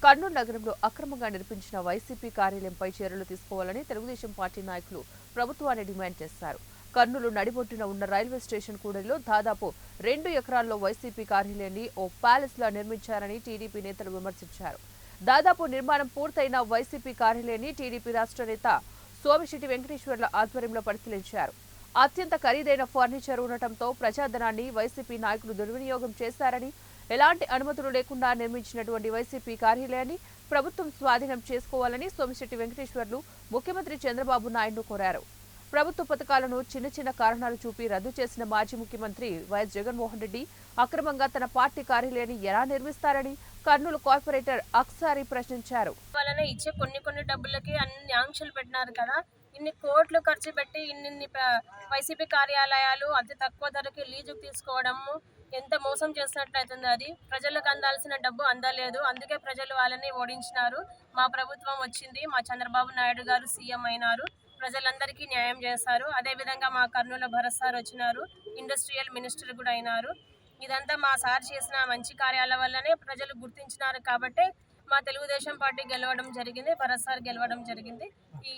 కర్నూలు నగరంలో అక్రమంగా నిర్మించిన వైసీపీ కార్యాలయంపై చర్యలు తీసుకోవాలని తెలుగుదేశం పార్టీ నాయకులు ప్రభుత్వాన్ని డిమాండ్ చేశారు. కర్నూలు నడిబొట్టున ఉన్న రైల్వే స్టేషన్ కూడలిలో దాదాపు 2 ఎకరాల్లో వైసీపీ కార్యాలయాన్ని ఓ ప్యాలెస్ లా నిర్మించారని టీడీపీ నేతలు విమర్శించారు. దాదాపు నిర్మాణం పూర్తయిన వైసీపీ కార్యాలయాన్ని టీడీపీ రాష్ట్ర నేత సోమిశెట్టి వెంకటేశ్వర్ల ఆధ్వర్యంలో పరిశీలించారు. అత్యంత ఖరీదైన ఫర్నిచర్ ఉండటంతో ప్రజాధనాన్ని వైసీపీ నాయకులు దుర్వినియోగం చేశారని, ఎలాంటి అనుమతులు లేకుండా నిర్మించినటువంటి వైసీపీ కార్యాలయాన్ని ప్రభుత్వం స్వాధీనం చేసుకోవాలని సోమిశెట్టి వెంకటేశ్వర్లు ముఖ్యమంత్రి చంద్రబాబు నాయుడును కోరారు. ప్రభుత్వ పథకాలను చిన్న చిన్న కారణాలు చూపి రద్దు చేసిన మాజీ ముఖ్యమంత్రి వైఎస్ జగన్మోహన్ రెడ్డి అక్రమంగా తన పార్టీ కార్యాలయాన్ని ఎలా నిర్మిస్తారని కర్నూలు కార్పొరేటర్ అక్సారి ప్రశ్నించారు. ఇచ్చే కొన్ని డబ్బులకి అన్ని ఆంక్షలు పెట్టినారు కదా. ఇన్ని కోట్లు ఖర్చు పెట్టి ఇన్ని వైసీపీ కార్యాలయాలు అతి తక్కువ ధరకి లీజుకు తీసుకోవడము ఎంత మోసం చేసినట్లు అవుతుంది. అది ప్రజలకు అందాల్సిన డబ్బు అందలేదు. అందుకే ప్రజలు వాళ్ళని ఓడించినారు. మా ప్రభుత్వం వచ్చింది, మా చంద్రబాబు నాయుడు గారు సీఎం అయినారు, ప్రజలందరికీ న్యాయం చేస్తారు. అదేవిధంగా మా కర్నూలు భరత్ సార్ వచ్చినారు, ఇండస్ట్రియల్ మినిస్టర్ కూడా అయినారు. ఇదంతా మా సార్ చేసిన మంచి కార్యాల వల్లనే ప్రజలు గుర్తించినారు. కాబట్టి మా తెలుగుదేశం పార్టీ గెలవడం జరిగింది, భరత్ సార్ గెలవడం జరిగింది. ఈ